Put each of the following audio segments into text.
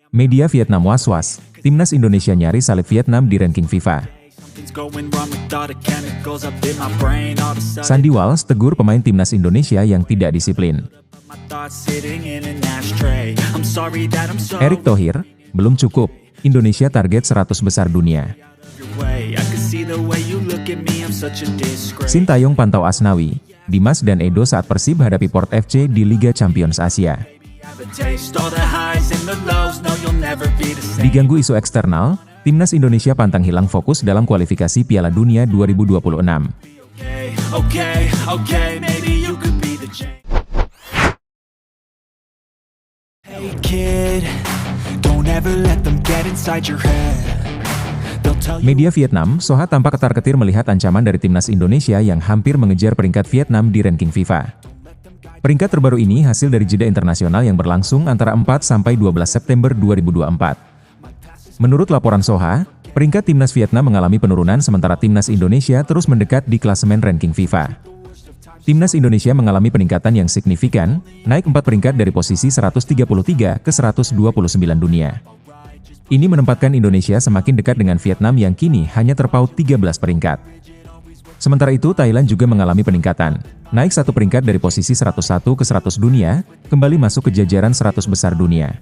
Media Vietnam was-was, timnas Indonesia nyaris salib Vietnam di ranking FIFA. Sandy Walsh tegur pemain timnas Indonesia yang tidak disiplin. Erick Thohir, belum cukup, Indonesia target 100 besar dunia. Sintayong pantau Asnawi, Dimas dan Edo saat Persib hadapi Port FC di Liga Champions Asia. Diganggu isu eksternal, timnas Indonesia pantang hilang fokus dalam kualifikasi Piala Dunia 2026. Media Vietnam, Soha tampak ketar-ketir melihat ancaman dari timnas Indonesia yang hampir mengejar peringkat Vietnam di ranking FIFA. Peringkat terbaru ini hasil dari jeda internasional yang berlangsung antara 4–12 September 2024. Menurut laporan Soha, peringkat timnas Vietnam mengalami penurunan sementara timnas Indonesia terus mendekat di klasemen ranking FIFA. Timnas Indonesia mengalami peningkatan yang signifikan, naik 4 peringkat dari posisi 133 ke 129 dunia. Ini menempatkan Indonesia semakin dekat dengan Vietnam yang kini hanya terpaut 13 peringkat. Sementara itu Thailand juga mengalami peningkatan, naik 1 peringkat dari posisi 101 ke 100 dunia, kembali masuk ke jajaran 100 besar dunia.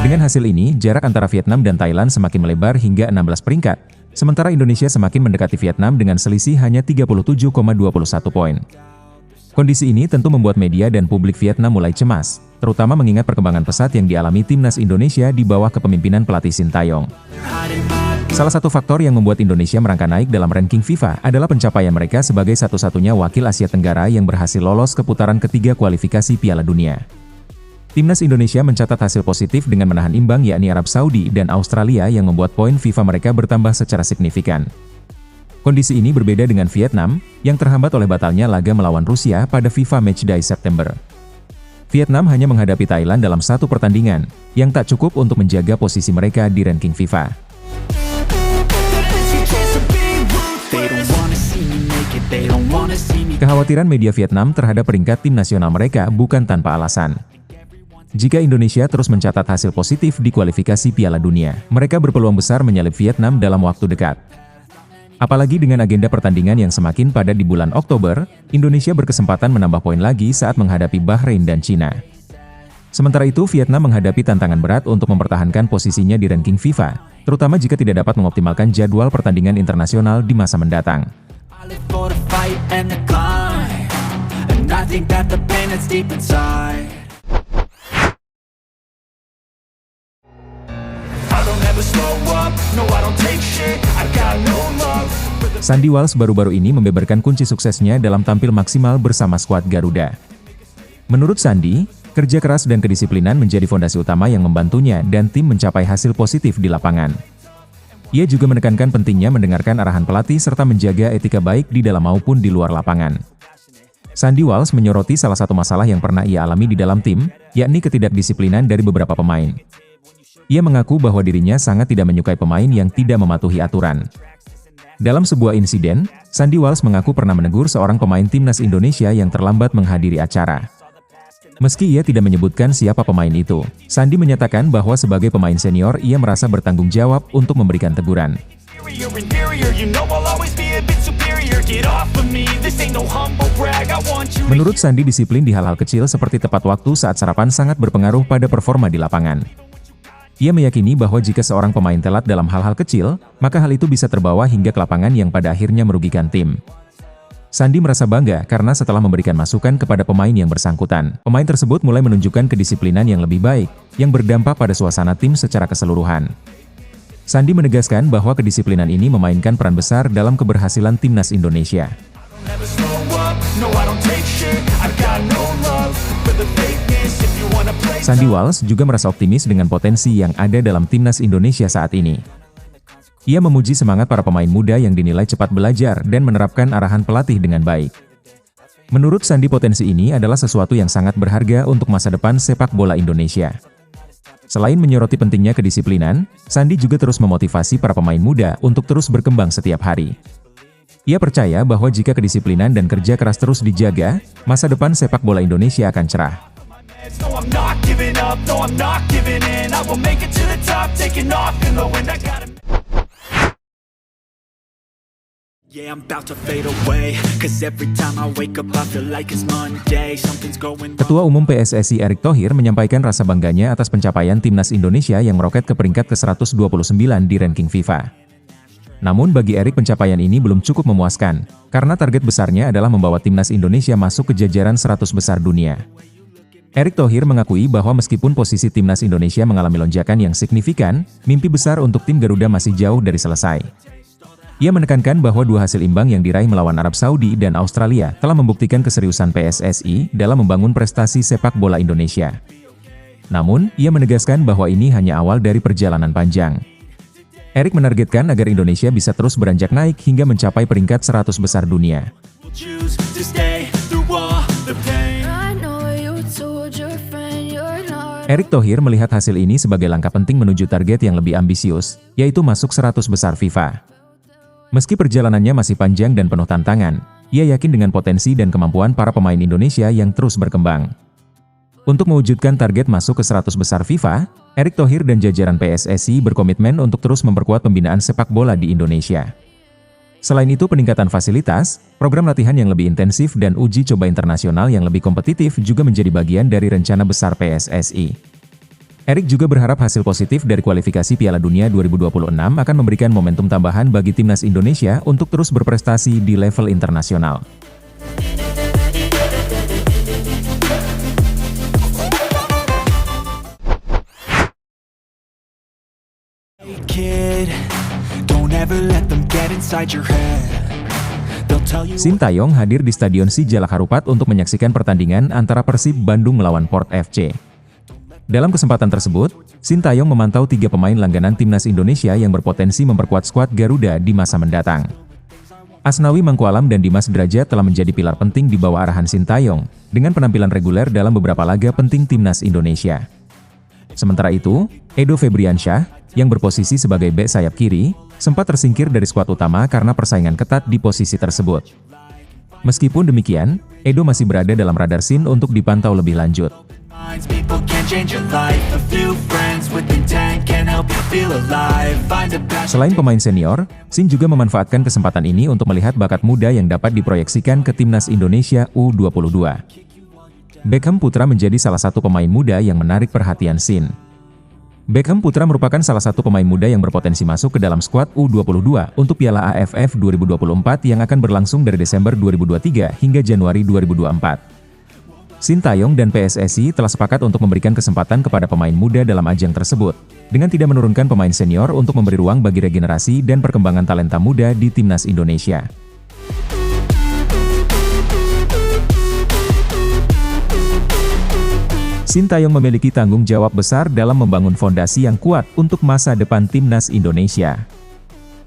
Dengan hasil ini, jarak antara Vietnam dan Thailand semakin melebar hingga 16 peringkat, sementara Indonesia semakin mendekati Vietnam dengan selisih hanya 37,21 poin. Kondisi ini tentu membuat media dan publik Vietnam mulai cemas, terutama mengingat perkembangan pesat yang dialami timnas Indonesia di bawah kepemimpinan pelatih Sintayong. Salah satu faktor yang membuat Indonesia merangkak naik dalam ranking FIFA adalah pencapaian mereka sebagai satu-satunya wakil Asia Tenggara yang berhasil lolos ke putaran ketiga kualifikasi Piala Dunia. Timnas Indonesia mencatat hasil positif dengan menahan imbang yakni Arab Saudi dan Australia yang membuat poin FIFA mereka bertambah secara signifikan. Kondisi ini berbeda dengan Vietnam, yang terhambat oleh batalnya laga melawan Rusia pada FIFA Matchday September. Vietnam hanya menghadapi Thailand dalam 1 pertandingan, yang tak cukup untuk menjaga posisi mereka di ranking FIFA. Kekhawatiran media Vietnam terhadap peringkat tim nasional mereka bukan tanpa alasan. Jika Indonesia terus mencatat hasil positif di kualifikasi Piala Dunia, mereka berpeluang besar menyalip Vietnam dalam waktu dekat. Apalagi dengan agenda pertandingan yang semakin padat di bulan Oktober, Indonesia berkesempatan menambah poin lagi saat menghadapi Bahrain dan Cina. Sementara itu, Vietnam menghadapi tantangan berat untuk mempertahankan posisinya di ranking FIFA, terutama jika tidak dapat mengoptimalkan jadwal pertandingan internasional di masa mendatang. Sandy Walsh baru-baru ini membeberkan kunci suksesnya dalam tampil maksimal bersama skuad Garuda. Menurut Sandy, kerja keras dan kedisiplinan menjadi fondasi utama yang membantunya dan tim mencapai hasil positif di lapangan. Ia juga menekankan pentingnya mendengarkan arahan pelatih serta menjaga etika baik di dalam maupun di luar lapangan. Sandy Walsh menyoroti salah satu masalah yang pernah ia alami di dalam tim, yakni ketidakdisiplinan dari beberapa pemain. Ia mengaku bahwa dirinya sangat tidak menyukai pemain yang tidak mematuhi aturan. Dalam sebuah insiden, Sandy Walsh mengaku pernah menegur seorang pemain timnas Indonesia yang terlambat menghadiri acara. Meski ia tidak menyebutkan siapa pemain itu, Sandy menyatakan bahwa sebagai pemain senior ia merasa bertanggung jawab untuk memberikan teguran. Menurut Sandy, disiplin di hal-hal kecil seperti tepat waktu saat sarapan sangat berpengaruh pada performa di lapangan. Ia meyakini bahwa jika seorang pemain telat dalam hal-hal kecil, maka hal itu bisa terbawa hingga ke lapangan yang pada akhirnya merugikan tim. Sandy merasa bangga karena setelah memberikan masukan kepada pemain yang bersangkutan, pemain tersebut mulai menunjukkan kedisiplinan yang lebih baik, yang berdampak pada suasana tim secara keseluruhan. Sandy menegaskan bahwa kedisiplinan ini memainkan peran besar dalam keberhasilan timnas Indonesia. Sandy Walsh juga merasa optimis dengan potensi yang ada dalam timnas Indonesia saat ini. Ia memuji semangat para pemain muda yang dinilai cepat belajar dan menerapkan arahan pelatih dengan baik. Menurut Sandy, potensi ini adalah sesuatu yang sangat berharga untuk masa depan sepak bola Indonesia. Selain menyoroti pentingnya kedisiplinan, Sandy juga terus memotivasi para pemain muda untuk terus berkembang setiap hari. Ia percaya bahwa jika kedisiplinan dan kerja keras terus dijaga, masa depan sepak bola Indonesia akan cerah. No, I'm not giving up, no, I'm not giving in. I will make it to the top, taking off in the wind. I gotta... Yeah, I'm about to fade away, cause every time I wake up I feel like it's Monday. Something's going wrong. Ketua Umum PSSI Erick Thohir menyampaikan rasa bangganya atas pencapaian timnas Indonesia yang meroket ke peringkat ke-129 di ranking FIFA. Namun bagi Erick pencapaian ini belum cukup memuaskan, karena target besarnya adalah membawa timnas Indonesia masuk ke jajaran 100 besar dunia. Erick Thohir mengakui bahwa meskipun posisi timnas Indonesia mengalami lonjakan yang signifikan, mimpi besar untuk tim Garuda masih jauh dari selesai. Ia menekankan bahwa dua hasil imbang yang diraih melawan Arab Saudi dan Australia telah membuktikan keseriusan PSSI dalam membangun prestasi sepak bola Indonesia. Namun, ia menegaskan bahwa ini hanya awal dari perjalanan panjang. Erick menargetkan agar Indonesia bisa terus beranjak naik hingga mencapai peringkat 100 besar dunia. Erick Thohir melihat hasil ini sebagai langkah penting menuju target yang lebih ambisius, yaitu masuk 100 besar FIFA. Meski perjalanannya masih panjang dan penuh tantangan, ia yakin dengan potensi dan kemampuan para pemain Indonesia yang terus berkembang. Untuk mewujudkan target masuk ke 100 besar FIFA, Erick Thohir dan jajaran PSSI berkomitmen untuk terus memperkuat pembinaan sepak bola di Indonesia. Selain itu, peningkatan fasilitas, program latihan yang lebih intensif dan uji coba internasional yang lebih kompetitif juga menjadi bagian dari rencana besar PSSI. Erick juga berharap hasil positif dari kualifikasi Piala Dunia 2026 akan memberikan momentum tambahan bagi timnas Indonesia untuk terus berprestasi di level internasional. Sintayong hadir di Stadion Sijalak Harupat untuk menyaksikan pertandingan antara Persib Bandung melawan Port FC. Dalam kesempatan tersebut, Sintayong memantau 3 pemain langganan timnas Indonesia yang berpotensi memperkuat skuad Garuda di masa mendatang. Asnawi Mangkualam dan Dimas Derajat telah menjadi pilar penting di bawah arahan Sintayong, dengan penampilan reguler dalam beberapa laga penting timnas Indonesia. Sementara itu, Edo Febriansyah, yang berposisi sebagai bek sayap kiri, sempat tersingkir dari skuad utama karena persaingan ketat di posisi tersebut. Meskipun demikian, Edo masih berada dalam radar Sin untuk dipantau lebih lanjut. Selain pemain senior, Sin juga memanfaatkan kesempatan ini untuk melihat bakat muda yang dapat diproyeksikan ke timnas Indonesia U22. Beckham Putra menjadi salah satu pemain muda yang menarik perhatian Sin. Beckham Putra merupakan salah satu pemain muda yang berpotensi masuk ke dalam skuad U22 untuk Piala AFF 2024 yang akan berlangsung dari Desember 2023 hingga Januari 2024. Sintayong dan PSSI telah sepakat untuk memberikan kesempatan kepada pemain muda dalam ajang tersebut, dengan tidak menurunkan pemain senior untuk memberi ruang bagi regenerasi dan perkembangan talenta muda di timnas Indonesia. Sintayong memiliki tanggung jawab besar dalam membangun fondasi yang kuat untuk masa depan timnas Indonesia.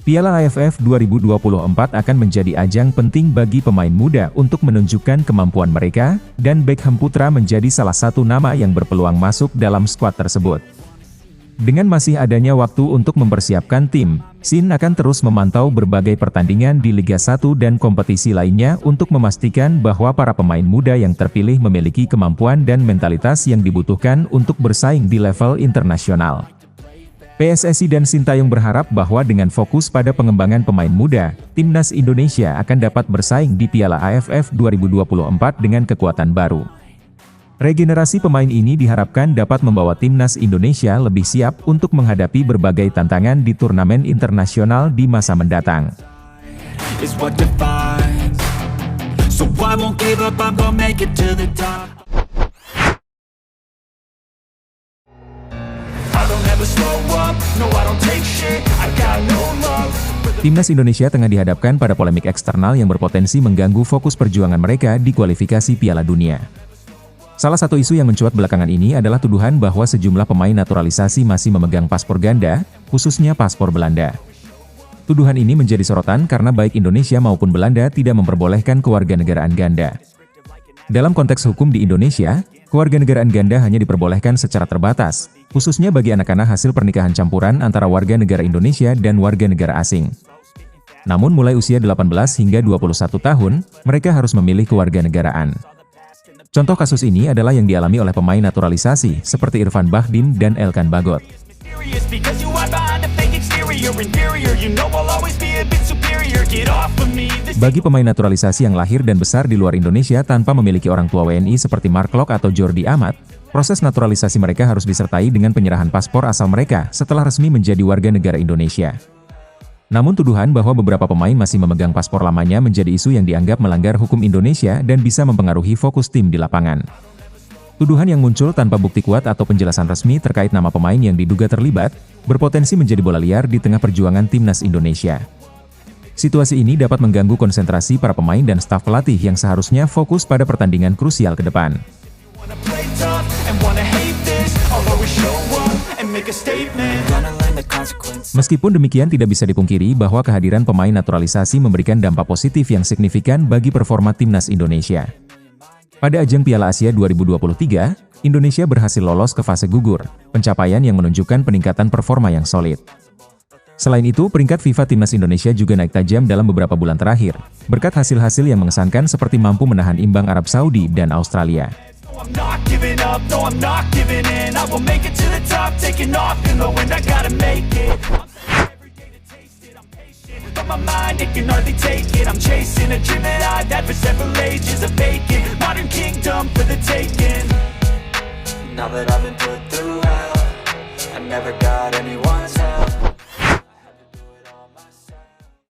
Piala AFF 2024 akan menjadi ajang penting bagi pemain muda untuk menunjukkan kemampuan mereka, dan Beckham Putra menjadi salah satu nama yang berpeluang masuk dalam skuad tersebut. Dengan masih adanya waktu untuk mempersiapkan tim, Sin akan terus memantau berbagai pertandingan di Liga 1 dan kompetisi lainnya untuk memastikan bahwa para pemain muda yang terpilih memiliki kemampuan dan mentalitas yang dibutuhkan untuk bersaing di level internasional. PSSI dan Sintayong berharap bahwa dengan fokus pada pengembangan pemain muda, timnas Indonesia akan dapat bersaing di Piala AFF 2024 dengan kekuatan baru. Regenerasi pemain ini diharapkan dapat membawa timnas Indonesia lebih siap untuk menghadapi berbagai tantangan di turnamen internasional di masa mendatang. Timnas Indonesia tengah dihadapkan pada polemik eksternal yang berpotensi mengganggu fokus perjuangan mereka di kualifikasi Piala Dunia. Salah satu isu yang mencuat belakangan ini adalah tuduhan bahwa sejumlah pemain naturalisasi masih memegang paspor ganda, khususnya paspor Belanda. Tuduhan ini menjadi sorotan karena baik Indonesia maupun Belanda tidak memperbolehkan kewarganegaraan ganda. Dalam konteks hukum di Indonesia, kewarganegaraan ganda hanya diperbolehkan secara terbatas, khususnya bagi anak-anak hasil pernikahan campuran antara warga negara Indonesia dan warga negara asing. Namun mulai usia 18 hingga 21 tahun, mereka harus memilih kewarganegaraan. Contoh kasus ini adalah yang dialami oleh pemain naturalisasi seperti Irfan Bahdim dan Elkan Bagot. Bagi pemain naturalisasi yang lahir dan besar di luar Indonesia tanpa memiliki orang tua WNI seperti Mark Klok atau Jordi Amat, proses naturalisasi mereka harus disertai dengan penyerahan paspor asal mereka setelah resmi menjadi warga negara Indonesia. Namun tuduhan bahwa beberapa pemain masih memegang paspor lamanya menjadi isu yang dianggap melanggar hukum Indonesia dan bisa mempengaruhi fokus tim di lapangan. Tuduhan yang muncul tanpa bukti kuat atau penjelasan resmi terkait nama pemain yang diduga terlibat, berpotensi menjadi bola liar di tengah perjuangan timnas Indonesia. Situasi ini dapat mengganggu konsentrasi para pemain dan staf pelatih yang seharusnya fokus pada pertandingan krusial ke depan. Meskipun demikian, tidak bisa dipungkiri bahwa kehadiran pemain naturalisasi memberikan dampak positif yang signifikan bagi performa timnas Indonesia. Pada ajang Piala Asia 2023, Indonesia berhasil lolos ke fase gugur, pencapaian yang menunjukkan peningkatan performa yang solid. Selain itu, peringkat FIFA Timnas Indonesia juga naik tajam dalam beberapa bulan terakhir, berkat hasil-hasil yang mengesankan seperti mampu menahan imbang Arab Saudi dan Australia. I'm not giving up, no I'm not giving in. I will make it to the top, taking off in the wind, I gotta make it. Every day to taste it, I'm patient, but my mind, it can hardly take it. I'm chasing a dream that I've had for several ages, a vacant modern kingdom for the taking. Now that I've been put through hell, I never got anywhere.